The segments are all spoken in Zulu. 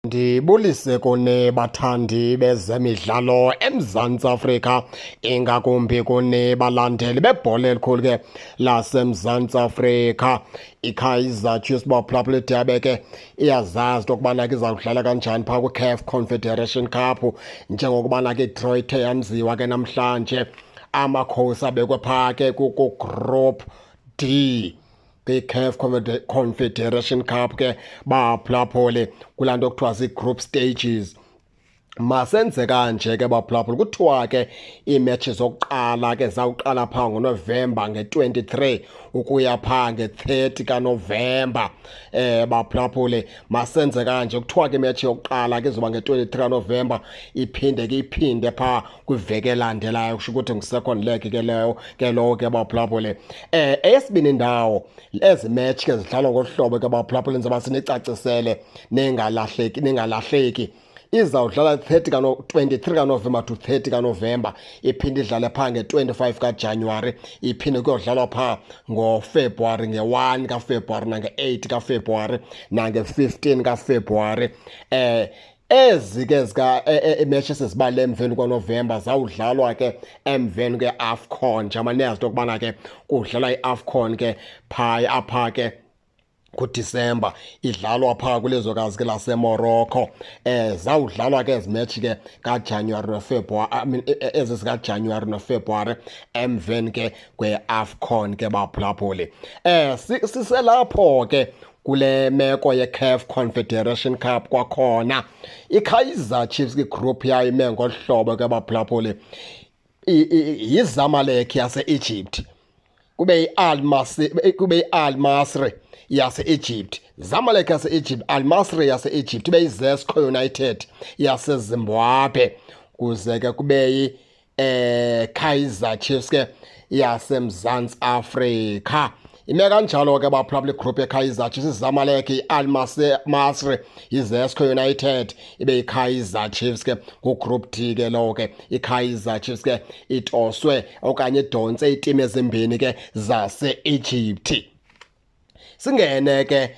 Ndibulise kune bathandi bezemidlalo eMzantsi Afrika, ingakumbi kune balandeli bebhola elikhulu ke laseMzantsi Afrika. iKaizer Chiefs baphulaphula idabe ke iyazazi into yokubana ke izawudlala kanjani phaa kwi-CAF Confederation Cup, njengokubana ke i-draw ithe yenziwa ke namhlanje. Amakhosi abekwe phaa ke ku-Group D kwi-CAF Confederation Cup ke baphulaphule kulaa nto kuthiwa zii-group stages. Masenze kanje ke baphulaphula, kuthiwa ke iimetshi zokuqala ke zawuqala phaa ngoNovemba nge-23 ukuya phaa nge-30 kaNovemba. Baphulaphule masenze kanje, kuthiwa ke imetshi yokuqala ke izoba nge-23 kaNovemba, iphinde phaa kwiveki elandelayo, kusho ukuthi ngu-second leg ke lowo ke baphulaphule. Eyesibini indawo, ezi metshi ke zidlalwa ngolu hlobo ke baphulaphule, njengoba sinicacisele ningalahleki. Izawudlala 23 kaNovemba to 30 kaNovemba, iphinde idlale phaa nge-25 kaJanuwari, iphinde kuyodlalwa phaa ngoFebruwari, nge-1 kaFebruwari nange-8 kaFebruwari nange-15 kaFebruwari. Ezi ke iimetshi esizibale emveni kwaNovemba zawudlalwa ke emveni kwe-AFCON, njengoba niyazi into yokubana ke kudlalwa i-AFCON ke apha ke kuDisemba, idlalwa phaa kwilizwekazi ke laseMorocco. Zawudlalwa ke ezi metshi ke kaJanuwari noFebruwari, ezi zikaJanuwari noFebruwari emveni ke kwe-AFCON ke baphulaphule. Siselapho ke kule meko ye-CAF Confederation Cup kwakhona, iKaizer Chiefs kwi-group yayo ime ngolu hlobo ke baphulaphule. yiZamalek yase-Egypt, kube yi-Al Masry yase-Egypt, Zamalek yase-Egypt, Al Masry yase-Egypt, ibe yi-Zesco United yaseZimbabwe, kuze ke kube yi-Kaizer Chiefs ke yaseMzantsi Afrika. Ime kanjalo ke baphulaphula igroup ye-Kaizer Chiefs, iZamalek, i-Al Masry, i-Zesco United, ibe yi-Kaizer Chiefs ke ku-group D ke lowo ke. iKaizer Chiefs ke itoswe okanye idonse iitimu ezimbini ke zase-Egypt. Singene ke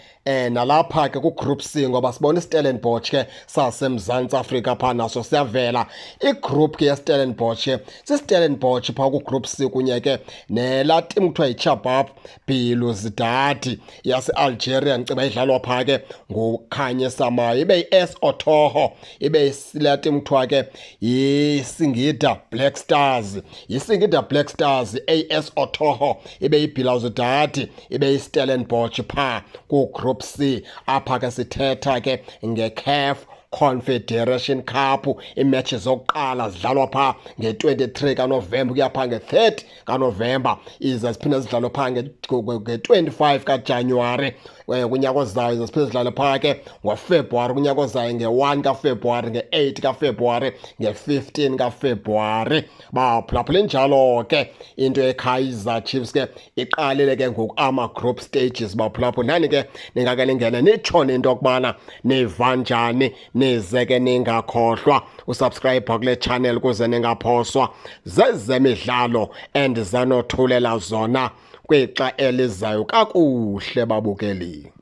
nalapha ke ku-group C, ngoba sibona iStellenbosch ke saseMzantsi Afrika phaa naso siyavela. Igroup ke yeStellenbosch ke siStellenbosch phaa ku-group C, kunye ke nelaa timu kuthiwa yiChabab Belouizdad yase-Algeria, ndiciba idlalwa phaa ke nguKhanye Samayo. Ibe yi-AS Otoho, ibe yilaa timu kuthiwa ke yiSingida Black Stars, yiSingida Black Stars, AS Otoho, ibe yiBelouizdad, ibe yiStellenbosch phaa ku-group C. Apha ke sithetha ke nge-CAF Confederation Cup. Iimetshi zokuqala zidlalwa phaa nge-23 kaNovemba kuya phaa nge-30 kaNovemba, ize ziphinde zidlalwe phaa nge-25 kaJanuwari kunyaka ozayo, ize ziphinde zidlalwe phaa ke ngoFebruwari kunyaka ozayo, nge-1 kaFebruwari, nge-8 kaFebruwari, nge-15 kaFebruwari. Baphulaphula njalo ke into yeKaizer Chiefs ke iqalile ke ngoku ama-group stages baphulaphula. Nani ke ningake ningene nitshone into yokubana niva njani, nize ke ningakhohlwa usubscribe kule channel ukuze ningaphoswa zezemidlalo endizanothulela zona kwixa elizayo kakuhle babukeli.